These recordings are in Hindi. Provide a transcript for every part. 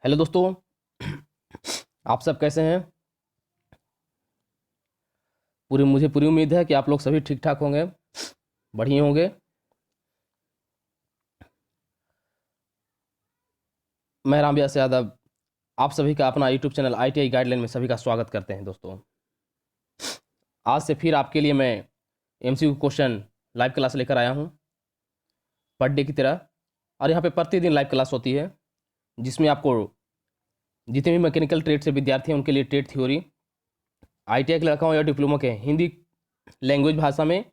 हेलो दोस्तों। आप सब कैसे हैं? मुझे पूरी उम्मीद है कि आप लोग सभी ठीक ठाक होंगे, बढ़िया होंगे। मैं रामव्यास यादव आप सभी का अपना यूट्यूब चैनल ITI गाइडलाइन में सभी का स्वागत करते हैं। दोस्तों, आज से फिर आपके लिए मैं MCQ क्वेश्चन लाइव क्लास लेकर आया हूं, पर डे की तरह। और यहाँ पे प्रतिदिन लाइव क्लास होती है, जिसमें आपको जितने भी मैकेनिकल ट्रेड से विद्यार्थी हैं उनके लिए ट्रेड थ्योरी, ITI के लड़का हो या डिप्लोमा के, हिंदी लैंग्वेज भाषा में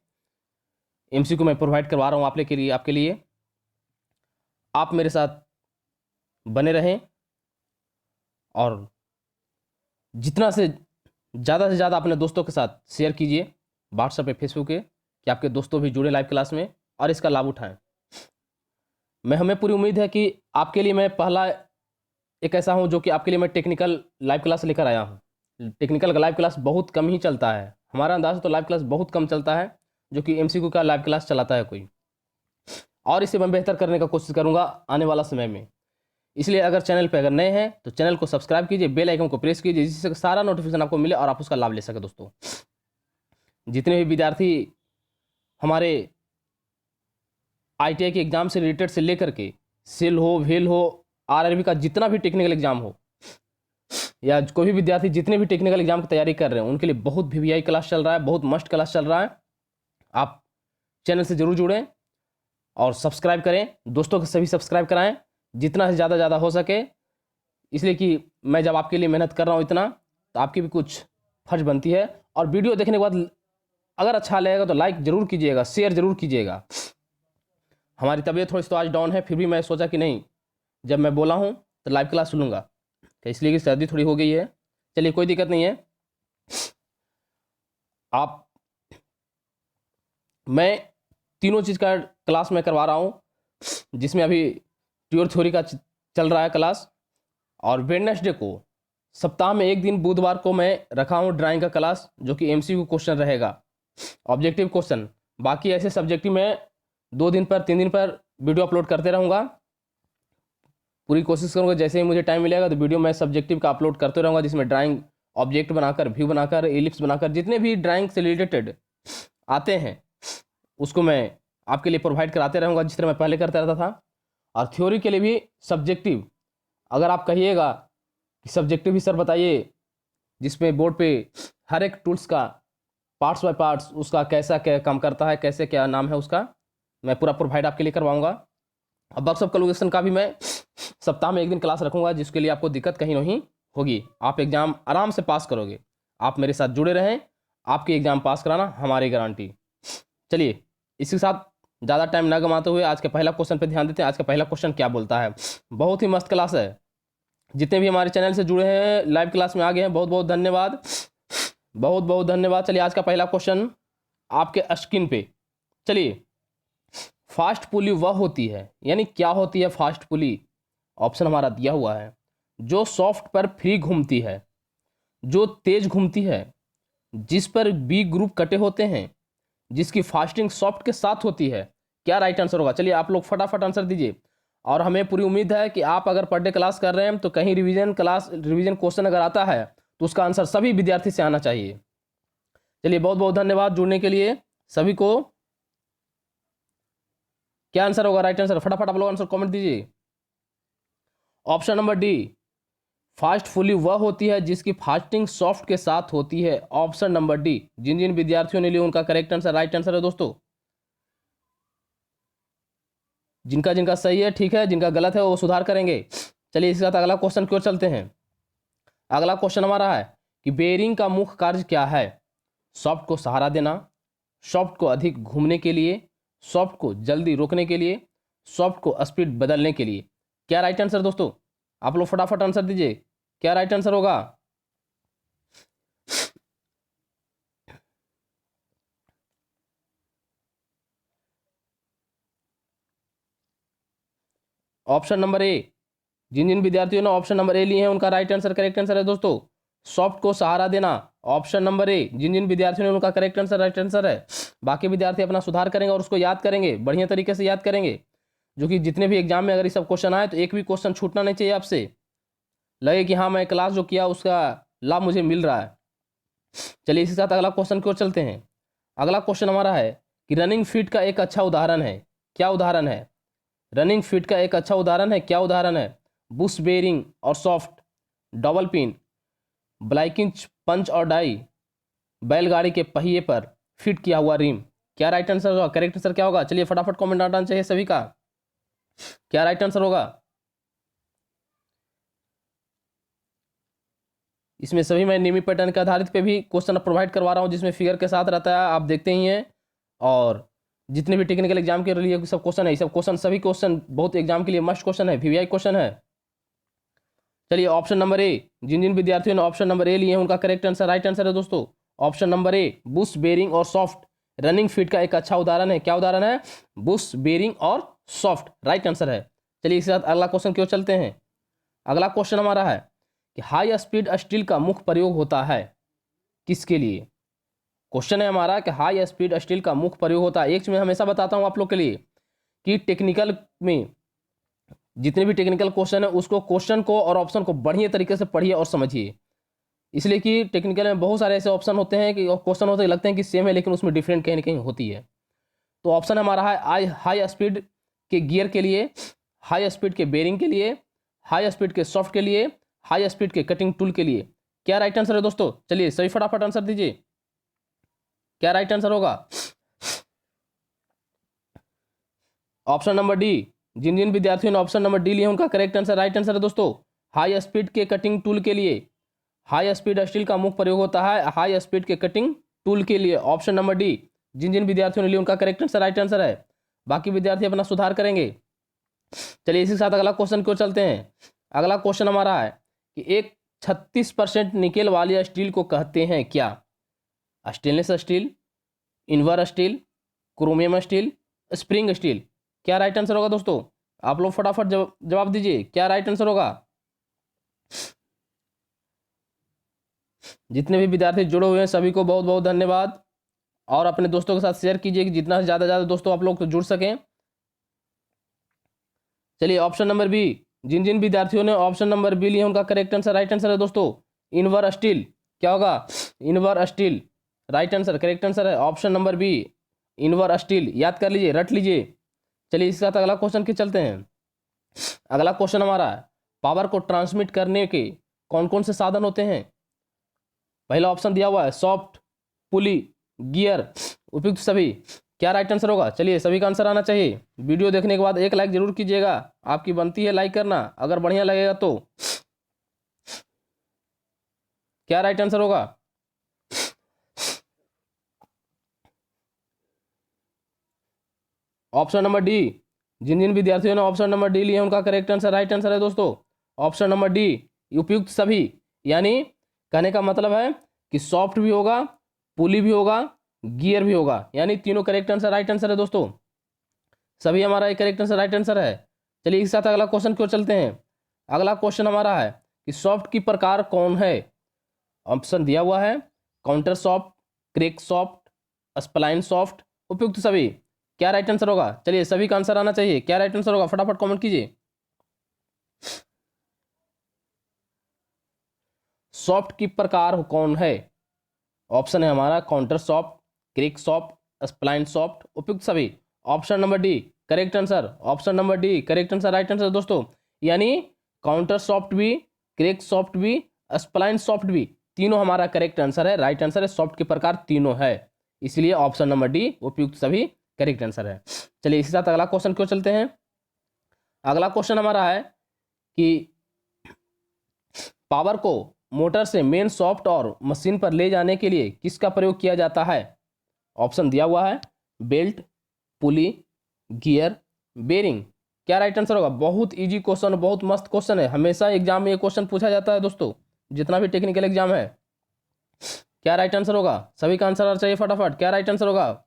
MCQ मैं प्रोवाइड करवा रहा हूँ आपके लिए। आप मेरे साथ बने रहें और जितना से ज़्यादा अपने दोस्तों के साथ शेयर कीजिए, व्हाट्सएप पे, फेसबुक पे, कि आपके दोस्तों भी जुड़े लाइव क्लास में और इसका लाभ उठाएं। हमें पूरी उम्मीद है कि आपके लिए मैं पहला एक ऐसा हूं जो कि आपके लिए मैं टेक्निकल लाइव क्लास लेकर आया हूं। टेक्निकल का लाइव क्लास बहुत कम ही चलता है, हमारा अंदाज़ तो लाइव क्लास बहुत कम चलता है, जो कि MCQ का लाइव क्लास चलाता है कोई। और इसे मैं बेहतर करने का कोशिश करूँगा आने वाला समय में। इसलिए अगर चैनल पर अगर नए हैं तो चैनल को सब्सक्राइब कीजिए, बेल आइकन को प्रेस कीजिए, जिससे सारा नोटिफिकेशन आपको मिले और आप उसका लाभ ले सके। दोस्तों, जितने भी विद्यार्थी हमारे ITI के एग्ज़ाम से रिलेटेड से लेकर के सेल हो, वेल हो, RRB का जितना भी टेक्निकल एग्ज़ाम हो, या कोई भी विद्यार्थी जितने भी टेक्निकल एग्ज़ाम की तैयारी कर रहे हैं, उनके लिए बहुत VVI क्लास चल रहा है, बहुत मस्ट क्लास चल रहा है। आप चैनल से ज़रूर जुड़ें और सब्सक्राइब करें, दोस्तों के सभी सब्सक्राइब कराएं जितना से ज़्यादा हो सके। इसलिए कि मैं जब आपके लिए मेहनत कर रहा हूँ इतना, तो आपकी भी कुछ फर्ज बनती है। और वीडियो देखने के बाद अगर अच्छा लगेगा तो लाइक ज़रूर कीजिएगा, शेयर ज़रूर कीजिएगा। हमारी तबीयत थोड़ी सी तो आज डाउन है, फिर भी मैं सोचा कि नहीं, जब मैं बोला हूँ तो लाइव क्लास सुनूंगा, तो इसलिए कि सर्दी थोड़ी हो गई है। चलिए, कोई दिक्कत नहीं है। आप मैं तीनों चीज़ का क्लास में करवा रहा हूँ, जिसमें अभी प्योर थ्योरी का चल रहा है क्लास, और वेडनेसडे को सप्ताह में एक दिन बुधवार को मैं रखा हूँ ड्राइंग का क्लास, जो कि MCQ क्वेश्चन रहेगा, ऑब्जेक्टिव क्वेश्चन। बाकी ऐसे सब्जेक्टिव में 2 दिन पर 3 दिन पर वीडियो अपलोड करते रहूँगा। पूरी कोशिश करूँगा जैसे ही मुझे टाइम मिलेगा तो वीडियो मैं सब्जेक्टिव का अपलोड करते रहूँगा, जिसमें ड्राइंग, ऑब्जेक्ट बनाकर, व्यू बनाकर, एलिप्स बनाकर, जितने भी ड्राइंग से रिलेटेड आते हैं उसको मैं आपके लिए प्रोवाइड कराते रहूँगा, जिस तरह मैं पहले करता रहता था। और थ्योरी के लिए भी सब्जेक्टिव, अगर आप कहिएगा कि सब्जेक्टिव भी सर बताइए, जिसमें बोर्ड पे हर एक टूल्स का पार्ट्स बाय पार्ट्स उसका कैसा क्या काम करता है, कैसे क्या नाम है उसका, मैं पूरा प्रोवाइड आपके लिए करवाऊंगा। अब बक्स ऑफ कैलकुलेशन का भी मैं सप्ताह में एक दिन क्लास रखूंगा, जिसके लिए आपको दिक्कत कहीं नहीं होगी। आप एग्ज़ाम आराम से पास करोगे। आप मेरे साथ जुड़े रहें, आपके एग्ज़ाम पास कराना हमारी गारंटी। चलिए, इसी के साथ ज़्यादा टाइम ना गंवाते हुए आज के पहला क्वेश्चन पे ध्यान देते हैं। आज का पहला क्वेश्चन क्या बोलता है? बहुत ही मस्त क्लास है। जितने भी हमारे चैनल से जुड़े हैं, लाइव क्लास में आ गए हैं, बहुत बहुत धन्यवाद, बहुत बहुत धन्यवाद। चलिए, आज का पहला क्वेश्चन आपके स्क्रीन पे। चलिए, फास्ट पुली वह होती है, यानी क्या होती है फास्ट पुली? ऑप्शन हमारा दिया हुआ है, जो सॉफ्ट पर फ्री घूमती है, जो तेज घूमती है, जिस पर बी ग्रुप कटे होते हैं, जिसकी फास्टिंग सॉफ्ट के साथ होती है। क्या राइट आंसर होगा? चलिए, आप लोग फटाफट आंसर दीजिए। और हमें पूरी उम्मीद है कि आप अगर पर डे क्लास कर रहे हैं तो कहीं रिवीजन क्वेश्चन अगर आता है तो उसका आंसर सभी विद्यार्थी से आना चाहिए। चलिए, बहुत बहुत धन्यवाद जुड़ने के लिए सभी को। क्या आंसर होगा राइट आंसर? फटाफट आप लोग आंसर कमेंट दीजिए। Option number D, fast fully वह होती है जिसकी फास्टिंग सॉफ्ट के साथ होती है। ऑप्शन नंबर डी, जिन जिन विद्यार्थियों ने लिया उनका करेक्ट आंसर, राइट आंसर है दोस्तों। जिनका जिनका सही है ठीक है, जिनका गलत है वो सुधार करेंगे। चलिए, इसके साथ अगला क्वेश्चन की ओर चलते हैं। अगला क्वेश्चन हमारा है कि बेयरिंग का मुख्य कार्य क्या है? सॉफ्ट को सहारा देना, सॉफ्ट को अधिक घूमने के लिए, सॉफ्ट को जल्दी रोकने के लिए, सॉफ्ट को स्पीड बदलने के लिए। क्या राइट आंसर दोस्तों? आप लोग फटाफट आंसर दीजिए, क्या राइट आंसर होगा? ऑप्शन नंबर ए, जिन जिन विद्यार्थियों ने ऑप्शन नंबर ए लिए हैं उनका राइट आंसर, करेक्ट आंसर है दोस्तों, सॉफ्ट को सहारा देना। ऑप्शन नंबर ए, जिन जिन विद्यार्थियों ने उनका करेक्ट आंसर, राइट आंसर है। बाकी विद्यार्थी अपना सुधार करेंगे और उसको याद करेंगे, बढ़िया तरीके से याद करेंगे, जो कि जितने भी एग्जाम में अगर ये सब क्वेश्चन आए तो एक भी क्वेश्चन छूटना नहीं चाहिए आपसे। लगे कि हाँ मैं क्लास जो किया उसका लाभ मुझे मिल रहा है। चलिए इसी के साथ अगला क्वेश्चन की ओर चलते हैं। अगला क्वेश्चन हमारा है कि रनिंग फीट का एक अच्छा उदाहरण है, क्या उदाहरण है? रनिंग फीट का एक अच्छा उदाहरण है, क्या उदाहरण है? बुश बेरिंग और सॉफ्ट, डबल पिन, ब्लाइकिंच पंच और डाई, बैलगाड़ी के पहिए पर फिट किया हुआ रिम। क्या राइट आंसर होगा? करेक्ट आंसर क्या होगा? चलिए फटाफट कमेंट डालना चाहिए सभी का। क्या राइट आंसर होगा? इसमें सभी मैं नियमित पैटर्न के आधारित पे भी क्वेश्चन प्रोवाइड करवा रहा हूँ, जिसमें फिगर के साथ रहता है, आप देखते ही हैं। और जितने भी टेक्निकल एग्जाम के लिए सब क्वेश्चन है, सब क्वेश्चन सभी क्वेश्चन बहुत एग्जाम के लिए मस्ट क्वेश्चन है, वीवीआई क्वेश्चन है। चलिए ऑप्शन नंबर ए, जिन जिन विद्यार्थियों ने ऑप्शन नंबर ए लिए हैं उनका करेक्ट आंसर राइट आंसर है दोस्तों। Option number A, bush bearing और सॉफ्ट रनिंग फिट का एक अच्छा उदाहरण है। क्या उदाहरण है? बुश बेरिंग और सॉफ्ट, राइट आंसर है। चलिए इसके साथ अगला क्वेश्चन की ओर चलते हैं। अगला क्वेश्चन हमारा है कि हाई स्पीड स्टील का मुख्य प्रयोग होता है किसके लिए? क्वेश्चन है हमारा कि हाई स्पीड स्टील का मुख्य प्रयोग होता है। एक चीज मैं हमेशा बताता हूं आप लोग के लिए कि टेक्निकल में जितने भी टेक्निकल क्वेश्चन है उसको क्वेश्चन को और ऑप्शन को बढ़िया तरीके से पढ़िए और समझिए। इसलिए कि टेक्निकल में बहुत सारे ऐसे ऑप्शन होते हैं कि क्वेश्चन होते हैं लगते हैं कि सेम है, लेकिन उसमें डिफरेंट कहीं ना कहीं होती है। तो ऑप्शन हमारा है हाई स्पीड के गियर के लिए, हाई स्पीड के बेरिंग के लिए, हाई स्पीड के सॉफ्ट के लिए, हाई स्पीड के कटिंग टूल के लिए। क्या राइट आंसर है दोस्तों? चलिए सही फटाफट आंसर दीजिए, क्या राइट आंसर होगा? ऑप्शन नंबर डी, जिन जिन विद्यार्थियों ने ऑप्शन नंबर डी लिए उनका करेक्ट आंसर राइट आंसर है दोस्तों। हाई स्पीड के कटिंग टूल के लिए हाई स्पीड स्टील का मुख्य प्रयोग होता है हाई स्पीड के कटिंग टूल के लिए। ऑप्शन नंबर डी, जिन जिन विद्यार्थियों ने लिए उनका करेक्ट आंसर राइट आंसर है। बाकी विद्यार्थी अपना सुधार करेंगे। चलिए इसी के साथ अगला क्वेश्चन को चलते हैं। अगला क्वेश्चन हमारा है कि एक 36% निकेल वाली स्टील को कहते हैं क्या? Stainless steel, Invar steel, chromium steel, spring steel. क्या राइट आंसर होगा दोस्तों? आप लोग फटाफट जवाब दीजिए, क्या राइट आंसर होगा? जितने भी विद्यार्थी जुड़े हुए हैं सभी को बहुत बहुत धन्यवाद, और अपने दोस्तों के साथ शेयर कीजिए कि जितना ज़्यादा दोस्तों आप लोग जुड़ सकें। चलिए ऑप्शन नंबर बी, जिन जिन विद्यार्थियों ने ऑप्शन नंबर बी लिए उनका करेक्ट आंसर राइट आंसर है दोस्तों, इनवर स्टील। क्या होगा? Invar steel, right answer, correct answer है option number B, Invar steel. याद कर लीजिए, रट लीजिए। चलिए इसके साथ अगला क्वेश्चन के चलते हैं। अगला क्वेश्चन हमारा है पावर को ट्रांसमिट करने के कौन कौन से साधन होते हैं? पहला ऑप्शन दिया हुआ है सॉफ्ट, पुली, गियर, उपयुक्त सभी। क्या राइट आंसर होगा? चलिए सभी का आंसर आना चाहिए। वीडियो देखने के बाद एक लाइक जरूर कीजिएगा, आपकी बनती है लाइक करना अगर बढ़िया लगेगा तो। क्या राइट आंसर होगा? ऑप्शन नंबर डी, जिन जिन विद्यार्थियों ने ऑप्शन नंबर डी लिए उनका करेक्ट आंसर राइट आंसर है दोस्तों। ऑप्शन नंबर डी, उपयुक्त सभी। यानी कहने का मतलब है कि सॉफ्ट भी होगा, पुली भी होगा, गियर भी होगा, यानी तीनों करेक्ट आंसर राइट आंसर है दोस्तों। सभी हमारा एक करेक्ट आंसर राइट आंसर है। चलिए एक साथ अगला क्वेश्चन क्यों चलते हैं। अगला क्वेश्चन हमारा है कि सॉफ्ट की प्रकार कौन है? ऑप्शन दिया हुआ है counter soft, crack soft, spline soft, उपयुक्त सभी। क्या राइट आंसर होगा? चलिए सभी का आंसर आना चाहिए, क्या राइट आंसर होगा? फटाफट कमेंट कीजिए। सॉफ्ट की प्रकार कौन है? ऑप्शन है हमारा counter soft, crack soft, spline soft, उपयुक्त सभी। Option number D correct answer, option number D correct answer right answer दोस्तों। यानी काउंटर सॉफ्ट भी, क्रेक सॉफ्ट भी, स्प्लाइन सॉफ्ट भी, तीनों हमारा करेक्ट आंसर है, राइट आंसर है। सॉफ्ट के प्रकार तीनों है, इसलिए ऑप्शन नंबर डी उपयुक्त सभी करेक्ट आंसर है। चलिए इसी साथ अगला क्वेश्चन क्यों चलते हैं। अगला क्वेश्चन हमारा है कि पावर को मोटर से मेन सॉफ्ट और मशीन पर ले जाने के लिए किसका प्रयोग किया जाता है? ऑप्शन दिया हुआ है बेल्ट, पुली, गियर, बेरिंग। क्या राइट आंसर होगा? बहुत इजी क्वेश्चन, बहुत मस्त क्वेश्चन है, हमेशा एग्जाम में ये क्वेश्चन पूछा जाता है दोस्तों, जितना भी टेक्निकल एग्जाम है। क्या राइट आंसर होगा? सभी का आंसर चाहिए फटाफट, क्या राइट आंसर होगा?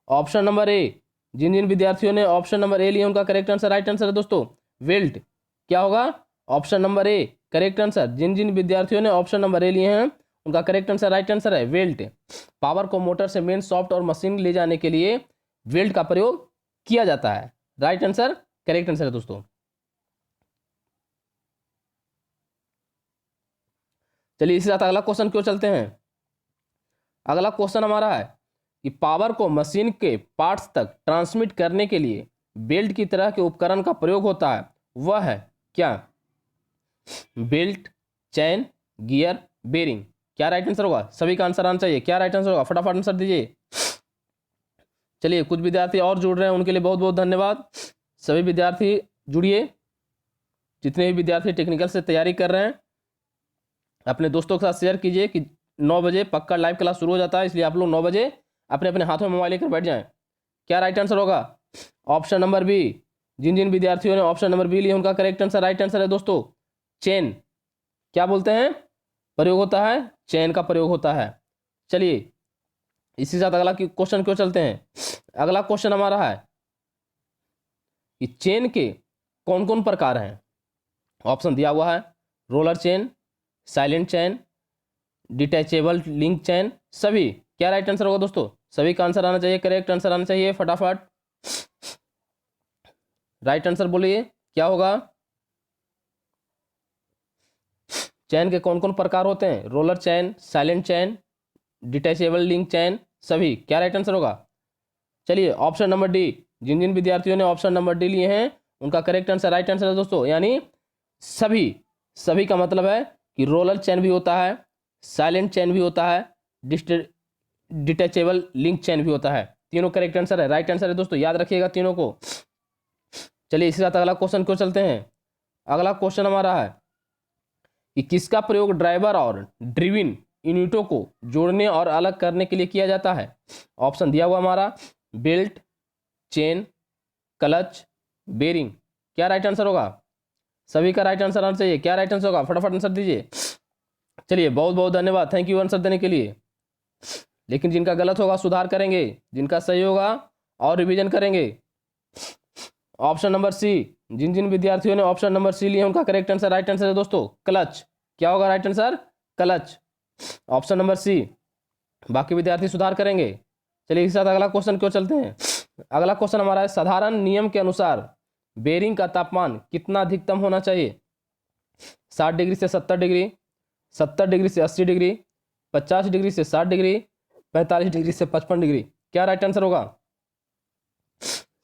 ऑप्शन नंबर ए, जिन जिन विद्यार्थियों ने ऑप्शन नंबर ए लिया उनका करेक्ट आंसर राइट आंसर है दोस्तों, वेल्ट। क्या होगा? Option number A correct answer, जिन जिन विद्यार्थियों ने ऑप्शन नंबर ए लिए हैं उनका करेक्ट आंसर राइट आंसर है वेल्ट। पावर को मोटर से मेन सॉफ्ट और मशीन ले जाने के लिए वेल्ट का प्रयोग किया जाता है, राइट आंसर, करेक्ट आंसर है दोस्तों। चलिए इसी साथ अगला क्वेश्चन क्यों चलते हैं। अगला क्वेश्चन हमारा है कि पावर को मशीन के पार्ट्स तक ट्रांसमिट करने के लिए बेल्ट की तरह के उपकरण का प्रयोग होता है, वह है क्या। बेल्ट, चैन, गियर, बेरिंग। क्या राइट आंसर होगा, सभी का आंसर आना चाहिए। क्या राइट आंसर होगा, फटाफट आंसर दीजिए। चलिए कुछ विद्यार्थी और जुड़ रहे हैं, उनके लिए बहुत बहुत धन्यवाद। सभी विद्यार्थी जुड़िए, जितने भी विद्यार्थी टेक्निकल से तैयारी कर रहे हैं अपने दोस्तों के साथ शेयर कीजिए कि 9 बजे पक्का लाइव क्लास शुरू हो जाता है, इसलिए आप लोग 9 बजे अपने अपने हाथों में मोबाइल लेकर बैठ जाएं। क्या राइट आंसर होगा, ऑप्शन नंबर बी। जिन जिन विद्यार्थियों ने ऑप्शन नंबर बी लिया उनका करेक्ट आंसर राइट आंसर है दोस्तों, चेन। क्या बोलते हैं, प्रयोग होता है, चेन का प्रयोग होता है। चलिए इसी साथ अगला क्वेश्चन क्यों चलते हैं। अगला क्वेश्चन हमारा है कि चेन के कौन कौन प्रकार हैं। ऑप्शन दिया हुआ है, roller chain, silent chain, detachable link chain, सभी। क्या राइट आंसर होगा दोस्तों, सभी का आंसर आना चाहिए, करेक्ट आंसर आना चाहिए, फटाफट राइट आंसर बोलिए क्या होगा। चैन के कौन कौन प्रकार होते हैं, रोलर चैन, साइलेंट चैन, डिटैचेबल लिंक चैन, सभी। क्या राइट आंसर होगा, चलिए ऑप्शन नंबर डी। जिन जिन विद्यार्थियों ने ऑप्शन नंबर डी लिए हैं उनका करेक्ट आंसर राइट आंसर है दोस्तों, यानी सभी। सभी का मतलब है कि रोलर चैन भी होता है, साइलेंट चैन भी होता है, डिटैचेबल लिंक चैन भी होता है। तीनों करेक्ट आंसर है, राइट आंसर है दोस्तों, याद रखिएगा तीनों को। चलिए इसी साथ अगला क्वेश्चन क्यों चलते हैं। अगला क्वेश्चन हमारा है कि किसका प्रयोग ड्राइवर और ड्रिविन यूनिटों को जोड़ने और अलग करने के लिए किया जाता है। ऑप्शन दिया हुआ हमारा, बेल्ट, चेन, क्लच, बेरिंग। क्या राइट आंसर होगा, सभी का राइट आंसर आना चाहिए। क्या राइट आंसर होगा, फटाफट आंसर दीजिए। चलिए बहुत बहुत धन्यवाद, थैंक यू आंसर देने के लिए। लेकिन जिनका गलत होगा सुधार करेंगे, जिनका सही होगा और रिवीजन करेंगे। ऑप्शन नंबर सी। जिन जिन विद्यार्थियों ने ऑप्शन नंबर सी लिए उनका करेक्ट आंसर राइट आंसर है दोस्तों, क्लच। क्या होगा right answer, clutch, option number C. बाकी विद्यार्थी सुधार करेंगे। चलिए इस साथ अगला क्वेश्चन क्यों चलते हैं। अगला क्वेश्चन हमारा है, साधारण नियम के अनुसार बेरिंग का तापमान कितना अधिकतम होना चाहिए। 60 डिग्री से 70 डिग्री, 70 डिग्री से 80 डिग्री, 50 डिग्री से 60 डिग्री, 45 डिग्री से 55 डिग्री। क्या राइट आंसर होगा,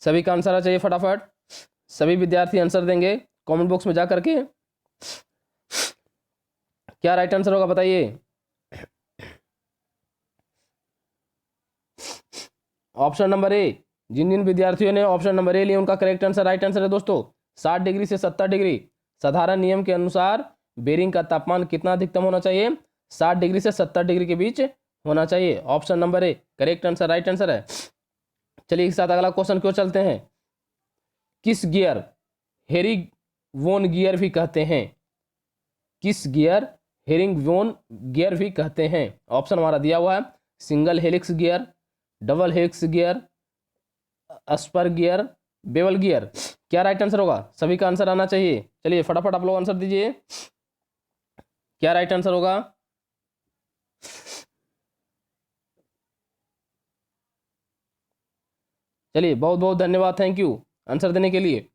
सभी का आंसर आ चाहिए फटाफट। सभी विद्यार्थी आंसर देंगे कमेंट बॉक्स में जा करके। क्या राइट आंसर होगा बताइए। ऑप्शन नंबर ए। जिन जिन विद्यार्थियों ने ऑप्शन नंबर ए लिए उनका करेक्ट आंसर राइट आंसर है दोस्तों, 60 डिग्री से 70 डिग्री। साधारण नियम के अनुसार बेरिंग का तापमान कितना अधिकतम होना चाहिए, 60 डिग्री से 70 डिग्री के बीच होना चाहिए। Option number A correct answer right answer है। चलिए एक साथ अगला क्वेश्चन क्यों चलते हैं। किस गियर हेरिंग वोन गियर भी कहते हैं। किस गियर हेरिंग वोन गियर भी कहते हैं। ऑप्शन हमारा दिया हुआ है, single helix gear, double helix gear, spur gear, bevel gear. क्या राइट आंसर होगा, सभी का आंसर आना चाहिए। चलिए फटाफट आप लोग आंसर दीजिए, क्या राइट आंसर होगा। चलिए बहुत बहुत धन्यवाद, थैंक यू आंसर देने के लिए।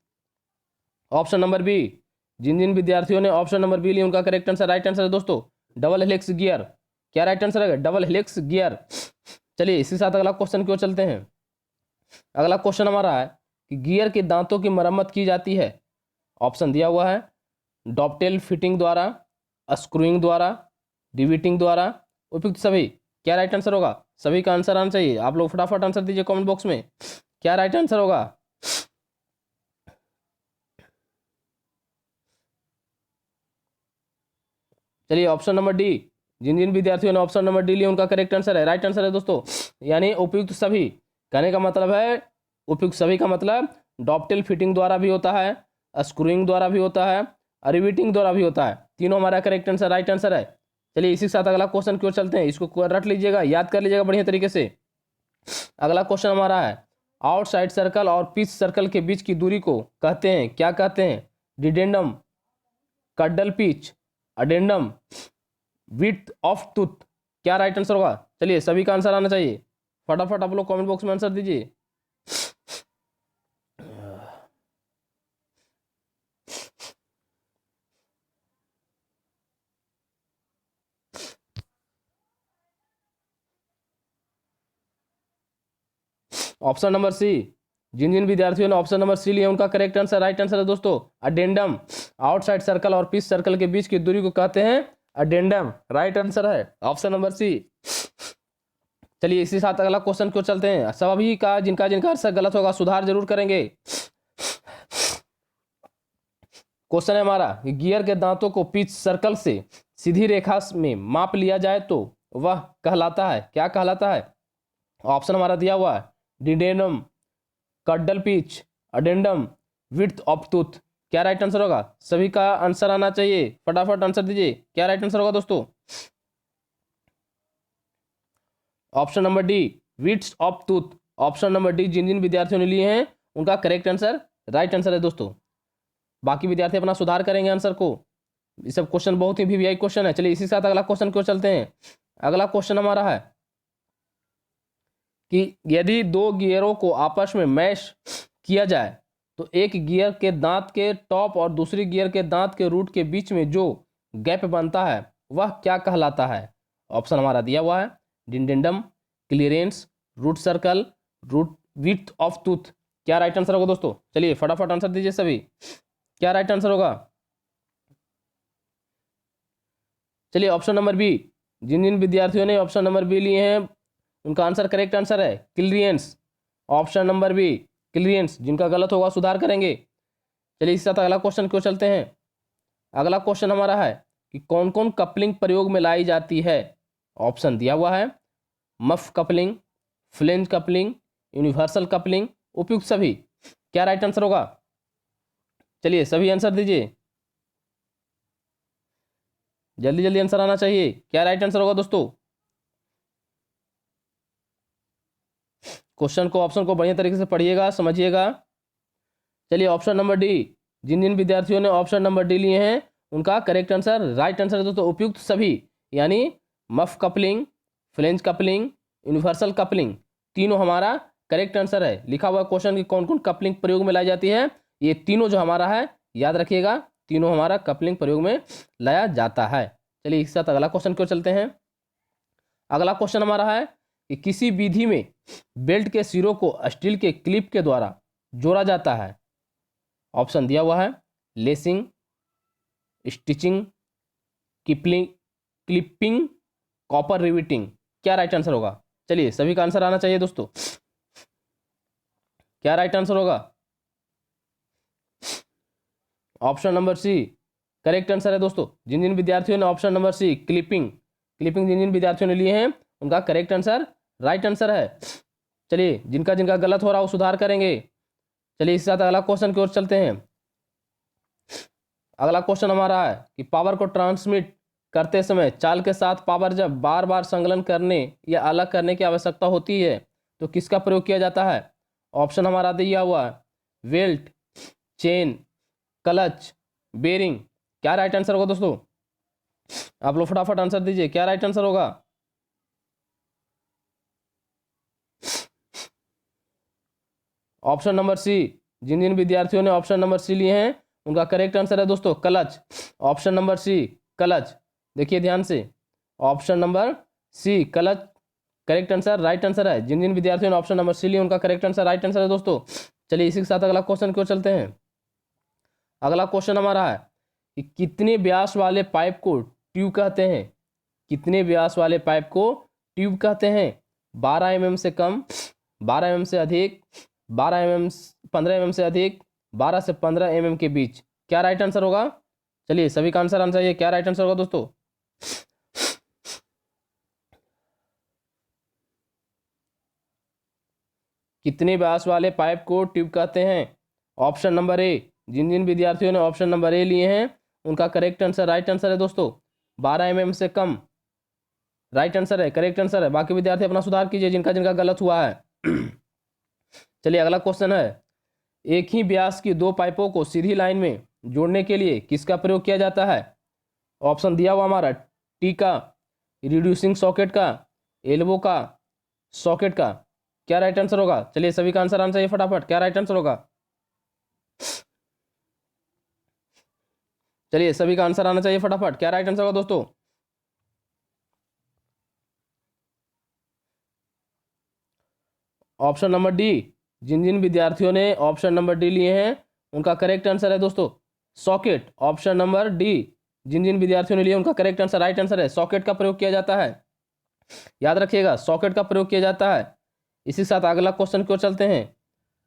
Option number B. जिन जिन विद्यार्थियों ने ऑप्शन नंबर बी लिया उनका करेक्ट आंसर राइट आंसर है दोस्तों, डबल हेलिक्स गियर। क्या राइट आंसर है, डबल हेलिक्स गियर। चलिए इसी साथ अगला क्वेश्चन क्यों चलते हैं। अगला क्वेश्चन हमारा है कि गियर के दांतों की मरम्मत की जाती है। ऑप्शन दिया हुआ है, डॉपटेल फिटिंग द्वारा, स्क्रूइंग द्वारा, रिवीटिंग द्वारा, उपयुक्त सभी। क्या राइट आंसर होगा, सभी का आंसर आना चाहिए। आप लोग फटाफट आंसर दीजिए कमेंट बॉक्स में, क्या राइट आंसर होगा। चलिए ऑप्शन नंबर डी। जिन जिन विद्यार्थियों ने ऑप्शन नंबर डी लिया उनका करेक्ट आंसर है, राइट आंसर है दोस्तों, यानी उपयुक्त सभी। कहने का मतलब है उपयुक्त सभी का मतलब डॉपटेल फिटिंग द्वारा भी होता है, स्क्रूइंग द्वारा भी होता है, रिवीटिंग द्वारा भी होता है। तीनों हमारा करेक्ट आंसर राइट आंसर है। चलिए इसी के साथ अगला क्वेश्चन क्यों चलते हैं, इसको रट लीजिएगा, याद कर लीजिएगा बढ़िया तरीके से। अगला क्वेश्चन हमारा है, आउटसाइड सर्कल और पिच सर्कल के बीच की दूरी को कहते हैं, क्या कहते हैं। Dedendum, chordal pitch, addendum, width of tooth. क्या राइट आंसर होगा, चलिए सभी का आंसर आना चाहिए। फटाफट आप लोग कमेंट बॉक्स में आंसर दीजिए। ऑप्शन नंबर सी, जिन जिन विद्यार्थियों ने ऑप्शन नंबर सी लिया उनका करेक्ट आंसर, राइट आंसर है दोस्तों अडेंडम। आउटसाइड सर्कल और पिच सर्कल के बीच की दूरी को कहते हैं अडेंडम, राइट आंसर है ऑप्शन नंबर सी। चलिए इसी साथ अगला क्वेश्चन क्यों चलते हैं। सभी का जिनका जिनका आंसर गलत होगा सुधार जरूर करेंगे। क्वेश्चन है हमारा, गियर के दांतों को पिच सर्कल से सीधी रेखा में माप लिया जाए तो वह कहलाता है, क्या कहलाता है। ऑप्शन हमारा दिया हुआ है dedendum, chordal pitch, addendum, width of tooth. क्या राइट आंसर होगा। सभी का आंसर आना चाहिए, फटाफट आंसर दीजिए, क्या राइट आंसर होगा दोस्तों। Option number D, width of tooth. Option number D जिन जिन विद्यार्थियों ने लिए हैं उनका करेक्ट आंसर, राइट आंसर है दोस्तों। बाकी विद्यार्थी अपना सुधार करेंगे आंसर को। ये सब क्वेश्चन बहुत ही वीवीआई क्वेश्चन है। चलिए इसी के साथ अगला क्वेश्चन क्यों चलते हैं। अगला क्वेश्चन हमारा है कि यदि दो गियरों को आपस में मैश किया जाए तो एक गियर के दांत के टॉप और दूसरी गियर के दांत के रूट के बीच में जो गैप बनता है वह क्या कहलाता है। ऑप्शन हमारा दिया हुआ है dedendum, clearance, root circle, root width of tooth. क्या राइट आंसर होगा दोस्तों। चलिए फटाफट आंसर दीजिए सभी, क्या राइट आंसर होगा। चलिए ऑप्शन नंबर बी, जिन जिन विद्यार्थियों ने ऑप्शन नंबर बी लिए हैं उनका आंसर करेक्ट आंसर है clearance. Option number B clearance, जिनका गलत होगा सुधार करेंगे। चलिए इसके साथ अगला क्वेश्चन क्यों चलते हैं। अगला क्वेश्चन हमारा है कि कौन कौन कपलिंग प्रयोग में लाई जाती है। ऑप्शन दिया हुआ है muff coupling, flange coupling, universal coupling, उपयुक्त सभी। क्या राइट आंसर होगा। चलिए सभी आंसर दीजिए, जल्दी जल्दी आंसर आना चाहिए, क्या राइट आंसर होगा दोस्तों। क्वेश्चन को ऑप्शन को बढ़िया तरीके से पढ़िएगा, समझिएगा। चलिए ऑप्शन नंबर डी, जिन जिन विद्यार्थियों ने ऑप्शन नंबर डी लिए हैं उनका करेक्ट आंसर, राइट आंसर है दोस्तों उपयुक्त सभी। यानी muff coupling, flange coupling, universal coupling, तीनों हमारा करेक्ट आंसर है। लिखा हुआ क्वेश्चन की कौन कौन कपलिंग प्रयोग में लाई जाती है, ये तीनों जो हमारा है याद रखिएगा, तीनों हमारा कपलिंग प्रयोग में लाया जाता है। चलिए एक साथ अगला क्वेश्चन क्यों चलते हैं। अगला क्वेश्चन हमारा है कि किसी विधि में बेल्ट के सिरों को स्टील के क्लिप के द्वारा जोड़ा जाता है। ऑप्शन दिया हुआ है lacing, stitching, clipping, copper riveting. क्या राइट आंसर होगा। चलिए सभी का आंसर आना चाहिए दोस्तों, क्या राइट आंसर होगा। Option number C correct answer है दोस्तों। जिन जिन विद्यार्थियों ने ऑप्शन नंबर सी क्लिपिंग जिन जिन विद्यार्थियों ने लिए हैं उनका करेक्ट आंसर, राइट आंसर है। चलिए जिनका जिनका गलत हो रहा वो सुधार करेंगे। चलिए इसके साथ अगला क्वेश्चन की ओर चलते हैं। अगला क्वेश्चन हमारा है कि पावर को ट्रांसमिट करते समय चाल के साथ पावर जब बार बार संकलन करने या अलग करने की आवश्यकता होती है तो किसका प्रयोग किया जाता है। ऑप्शन हमारा दिया हुआ है वेल्ट, चेन, क्लच, बेरिंग। क्या राइट आंसर होगा दोस्तों। आप लोग फटाफट आंसर दीजिए, क्या राइट आंसर होगा। ऑप्शन नंबर सी, जिन जिन विद्यार्थियों ने ऑप्शन नंबर सी लिए हैं उनका करेक्ट आंसर है दोस्तों clutch. Option number C clutch, देखिए ध्यान से, option number C clutch correct answer, right answer है। जिन जिन विद्यार्थियों ने ऑप्शन नंबर सी लिए उनका करेक्ट आंसर, राइट आंसर है दोस्तों। चलिए इसी के साथ अगला क्वेश्चन क्यों चलते हैं। अगला क्वेश्चन हमारा है कि कितने व्यास वाले पाइप को ट्यूब कहते हैं। कितने व्यास वाले पाइप को ट्यूब कहते हैं। 12 mm से कम, 12 mm से अधिक, 15 mm से अधिक, 12 से 15 mm के बीच। क्या राइट आंसर होगा। चलिए सभी का आंसर आना चाहिए, क्या राइट आंसर होगा दोस्तों। कितने व्यास वाले पाइप को ट्यूब कहते हैं। ऑप्शन नंबर ए, जिन जिन विद्यार्थियों ने ऑप्शन नंबर ए लिए हैं उनका करेक्ट आंसर, राइट आंसर है दोस्तों 12 mm से कम, राइट आंसर है, करेक्ट आंसर है। बाकी विद्यार्थी अपना सुधार कीजिए जिनका जिनका गलत हुआ है। चलिए अगला क्वेश्चन है, एक ही व्यास की दो पाइपों को सीधी लाइन में जोड़ने के लिए किसका प्रयोग किया जाता है। ऑप्शन दिया हुआ हमारा टी का, रिड्यूसिंग सॉकेट का, एल्बो का, सॉकेट का। क्या राइट आंसर होगा। चलिए सभी का आंसर आना चाहिए फटाफट, क्या राइट आंसर होगा। चलिए सभी का आंसर आना चाहिए फटाफट, क्या राइट आंसर होगा दोस्तों। ऑप्शन नंबर डी, जिन जिन विद्यार्थियों ने ऑप्शन नंबर डी लिए हैं उनका करेक्ट आंसर है दोस्तों सॉकेट। ऑप्शन नंबर डी, जिन जिन विद्यार्थियों ने लिए उनका करेक्ट आंसर, राइट आंसर है सॉकेट का प्रयोग किया जाता है। याद रखिएगा सॉकेट का प्रयोग किया जाता है। इसी के साथ अगला क्वेश्चन की ओर चलते हैं।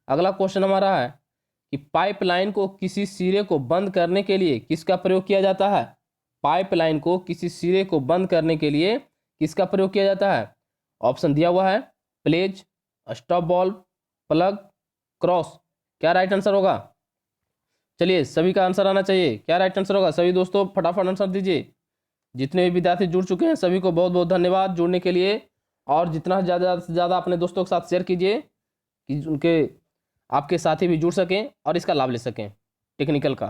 अगला क्वेश्चन हमारा है कि पाइपलाइन को किसी सिरे को बंद करने के लिए किसका प्रयोग किया जाता है। पाइपलाइन को किसी सिरे को बंद करने के लिए किसका प्रयोग किया जाता है। ऑप्शन दिया हुआ है pledge, stop valve, plug, cross. क्या राइट आंसर होगा? चलिए सभी का आंसर आना चाहिए। क्या राइट आंसर होगा? सभी दोस्तों फटाफट आंसर दीजिए। जितने भी विद्यार्थी जुड़ चुके हैं सभी को बहुत बहुत धन्यवाद जुड़ने के लिए, और जितना ज़्यादा से ज़्यादा अपने दोस्तों के साथ शेयर कीजिए कि उनके आपके साथी भी जुड़ सकें और इसका लाभ ले सकें टेक्निकल का।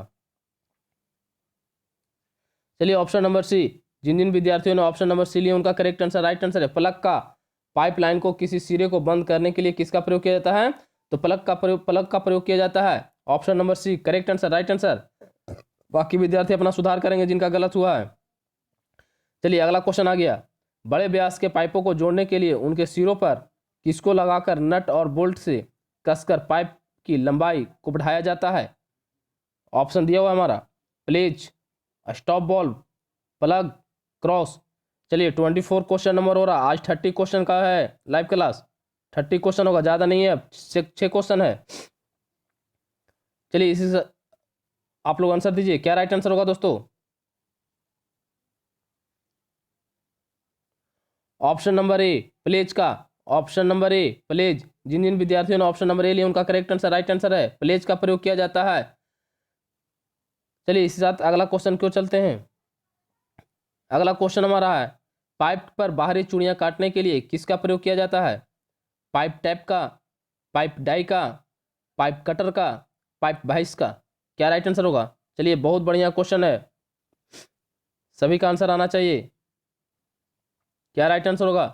चलिए ऑप्शन नंबर सी, जिन जिन विद्यार्थियों ने ऑप्शन नंबर सी लिए उनका करेक्ट आंसर, राइट आंसर है प्लग का। पाइपलाइन को किसी सिरे को बंद करने के लिए किसका प्रयोग किया जाता है? तो प्लग का प्रयोग किया जाता है। Option number C correct answer, right answer. बाकी विद्यार्थी अपना सुधार करेंगे जिनका गलत हुआ है। चलिए अगला क्वेश्चन आ गया। बड़े व्यास के पाइपों को जोड़ने के लिए उनके सिरों पर किसको लगाकर नट और बोल्ट से कसकर पाइप की लंबाई को बढ़ाया जाता है। ऑप्शन दिया हुआ हमारा pledge, stop valve, plug, cross. चलिए 24 क्वेश्चन नंबर हो रहा। आज 30 क्वेश्चन का है लाइव क्लास। 30 क्वेश्चन होगा, ज़्यादा नहीं है, 6 क्वेश्चन है। चलिए इसी से आप लोग आंसर दीजिए। क्या राइट आंसर होगा दोस्तों? ऑप्शन नंबर ए प्लेज का। ऑप्शन नंबर ए प्लेज, जिन जिन विद्यार्थियों ने ऑप्शन नंबर ए लिया उनका करेक्ट आंसर, राइट आंसर है प्लेज का प्रयोग किया जाता है। चलिए इसी साथ अगला क्वेश्चन क्यों चलते हैं। अगला क्वेश्चन हमारा है पाइप पर बाहरी चूड़ियां काटने के लिए किसका प्रयोग किया जाता है। पाइप टैप का, पाइप डाई का, पाइप कटर का, पाइप वाइस का। क्या राइट आंसर होगा? चलिए बहुत बढ़िया क्वेश्चन है, सभी का आंसर आना चाहिए। क्या राइट आंसर होगा?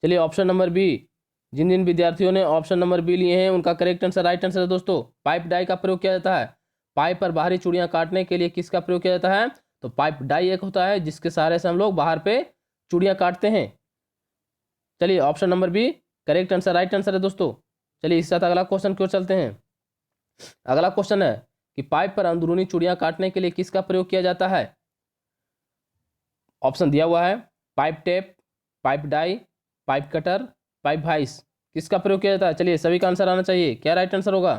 चलिए ऑप्शन नंबर बी, जिन जिन विद्यार्थियों ने ऑप्शन नंबर बी लिए हैं उनका करेक्ट आंसर, राइट आंसर है दोस्तों पाइप डाई का प्रयोग किया जाता है। पाइप पर बाहरी चूड़ियां काटने के लिए किसका प्रयोग किया जाता है? तो पाइप डाई एक होता है जिसके सहारे से हम लोग बाहर पे चूड़ियां काटते हैं। चलिए option number B correct answer, right answer है दोस्तों। चलिए इस साथ अगला क्वेश्चन क्यों चलते हैं। अगला क्वेश्चन है कि पाइप पर अंदरूनी चूड़ियां काटने के लिए किसका प्रयोग किया जाता है। ऑप्शन दिया हुआ है pipe tap, pipe die, pipe cutter, pipe vice. किसका प्रयोग किया जाता है? चलिए सभी का आंसर आना चाहिए। क्या राइट आंसर होगा?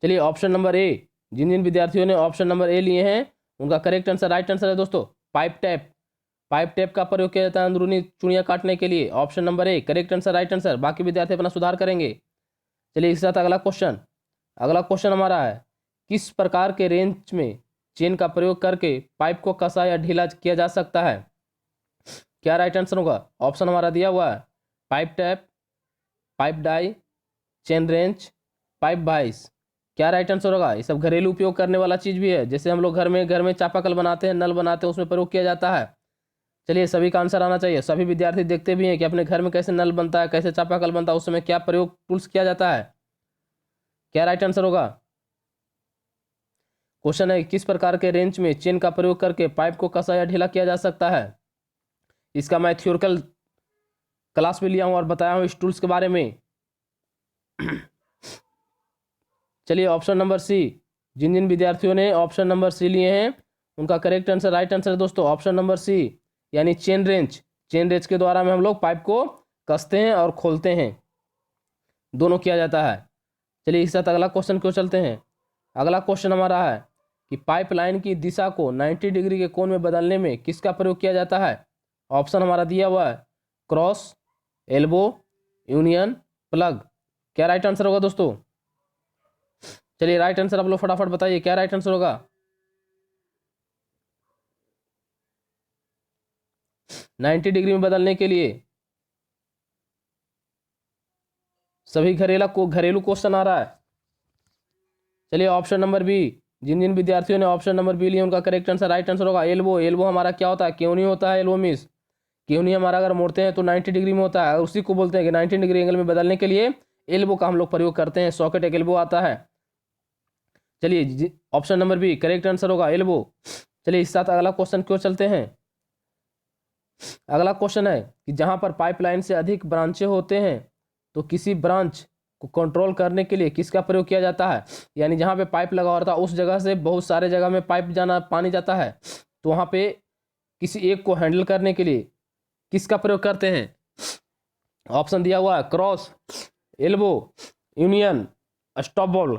चलिए ऑप्शन नंबर ए, जिन जिन विद्यार्थियों ने ऑप्शन नंबर ए लिए हैं उनका करेक्ट आंसर, राइट आंसर है दोस्तों पाइप टैप। पाइप टैप का प्रयोग किया जाता है अंदरूनी चूड़ियां काटने के लिए। Option number A correct answer, right answer. बाकी विद्यार्थी अपना सुधार करेंगे। चलिए इसके साथ अगला क्वेश्चन। अगला क्वेश्चन हमारा है किस प्रकार के रेंच में चेन का प्रयोग करके पाइप को कसा या ढीला किया जा सकता है। क्या राइट आंसर होगा? ऑप्शन हमारा दिया हुआ है pipe tap, pipe die, chain wrench, pipe vice. क्या राइट आंसर होगा? ये सब घरेलू उपयोग करने वाला चीज भी है, जैसे हम लोग घर में चापाकल बनाते हैं, नल बनाते हैं, उसमें प्रयोग किया जाता है। चलिए सभी का आंसर आना चाहिए। सभी विद्यार्थी देखते भी हैं कि अपने घर में कैसे नल बनता है, कैसे चापाकल बनता है, उस समय क्या प्रयोग टूल्स किया जाता है। क्या राइट आंसर होगा? क्वेश्चन है किस प्रकार के रेंच में चेन का प्रयोग करके पाइप को कसा या ढीला किया जा सकता है। इसका मैं थ्योरिकल क्लास में लिया हूं और बताया हूं इस टूल्स के बारे में। चलिए ऑप्शन नंबर सी, जिन जिन विद्यार्थियों ने ऑप्शन नंबर सी लिए हैं उनका करेक्ट आंसर, राइट आंसर है दोस्तों ऑप्शन नंबर सी, यानी चेन रेंच। चेन रेंच के द्वारा में हम लोग पाइप को कसते हैं और खोलते हैं, दोनों किया जाता है। चलिए इस साथ अगला क्वेश्चन क्यों चलते हैं। अगला क्वेश्चन हमारा है कि पाइपलाइन की दिशा को 90 डिग्री के कोण में बदलने में किसका प्रयोग किया जाता है। ऑप्शन हमारा दिया हुआ है क्रॉस, एल्बो, यूनियन, प्लग। क्या राइट आंसर होगा दोस्तों? चलिए राइट आंसर आप लोग फटाफट बताइए। क्या राइट आंसर होगा? 90 डिग्री में बदलने के लिए सभी घरेलू क्वेश्चन आ रहा है। चलिए ऑप्शन नंबर बी, जिन जिन विद्यार्थियों ने ऑप्शन नंबर बी लिए उनका करेक्ट आंसर, राइट आंसर होगा एल्बो। एल्बो हमारा क्या होता है? क्यों होता है एल्बो मीस। क्यों हमारा अगर मोड़ते हैं तो 90 डिग्री में होता है, उसी को बोलते हैं कि 90 डिग्री एंगल में बदलने के लिए एल्बो का हम लोग प्रयोग करते हैं। सॉकेट एक एल्बो आता है। चलिए option number B correct answer होगा एल्बो। चलिए इस साथ अगला क्वेश्चन क्यों चलते हैं। अगला क्वेश्चन है कि जहां पर पाइपलाइन से अधिक ब्रांचें होते हैं तो किसी ब्रांच को कंट्रोल करने के लिए किसका प्रयोग किया जाता है। यानी जहां पे पाइप लगा होता है उस जगह से बहुत सारे जगह में पाइप जाना पानी जाता है, तो वहां पे किसी एक को हैंडल करने के लिए किसका प्रयोग करते हैं। ऑप्शन दिया हुआ है cross, elbow, union, stop ball.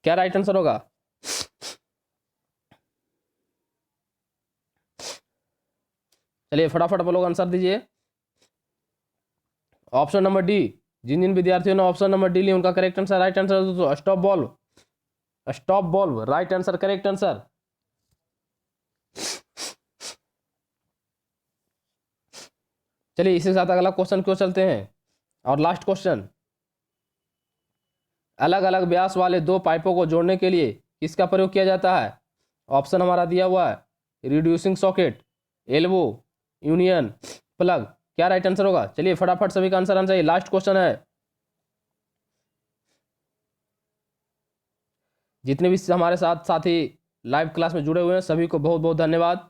क्या राइट आंसर होगा। चलिए फटाफट आप लोग आंसर दीजिए। ऑप्शन नंबर डी, जिन जिन विद्यार्थियों ने ऑप्शन नंबर डी लिया उनका करेक्ट आंसर, राइट आंसर दोस्तों stop ball. Stop ball right answer, correct answer. चलिए इसी के साथ अगला क्वेश्चन क्यों चलते हैं और लास्ट क्वेश्चन। अलग अलग व्यास वाले दो पाइपों को जोड़ने के लिए किसका प्रयोग किया जाता है। ऑप्शन हमारा दिया हुआ है reducing socket, elbow, union, plug. क्या राइट आंसर होगा। चलिए फटाफट सभी का आंसर आना चाहिए, लास्ट क्वेश्चन है। जितने भी हमारे साथ साथी लाइव क्लास में जुड़े हुए हैं सभी को बहुत बहुत धन्यवाद,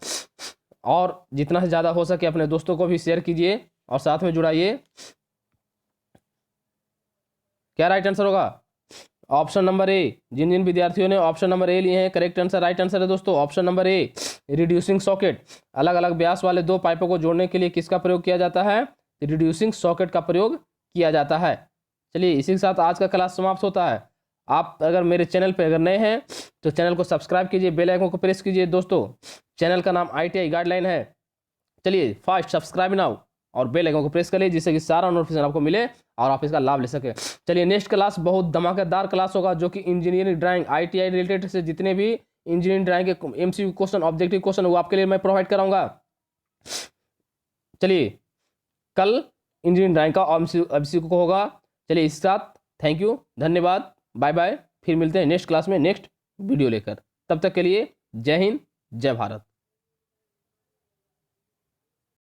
और जितना से ज़्यादा हो सके अपने दोस्तों को भी शेयर कीजिए और साथ में जुड़ाइए। क्या राइट आंसर होगा। ऑप्शन नंबर ए, जिन जिन विद्यार्थियों ने ऑप्शन नंबर ए लिए हैं करेक्ट आंसर, राइट आंसर है दोस्तों option number a reducing socket. अलग अलग व्यास वाले दो पाइपों को जोड़ने के लिए किसका प्रयोग किया जाता है, रिड्यूसिंग सॉकेट का प्रयोग किया जाता है। चलिए इसी के साथ आज का क्लास समाप्त होता है। आप अगर मेरे चैनल पर अगर नए हैं तो चैनल को सब्सक्राइब कीजिए, बेल आइकन को प्रेस कीजिए। दोस्तों चैनल का नाम ITI गाइडलाइन है। चलिए फास्ट सब्सक्राइब नाउ और बेल आइकन को प्रेस कर लीजिए जिससे कि सारा नोटिफिकेशन आपको मिले और आप इसका लाभ ले सके। चलिए नेक्स्ट क्लास बहुत धमाकेदार क्लास होगा जो कि इंजीनियरिंग ड्राइंग ITI रिलेटेड से जितने भी इंजीनियरिंग ड्राइंग के MCQ क्वेश्चन, ऑब्जेक्टिव क्वेश्चन वो आपके लिए मैं प्रोवाइड कराऊंगा। चलिए कल इंजीनियरिंग ड्राइंग का MCQ को होगा। चलिए इस साथ थैंक यू, धन्यवाद, बाय बाय। फिर मिलते हैं नेक्स्ट क्लास में नेक्स्ट वीडियो लेकर। तब तक के लिए जय हिंद, जय भारत।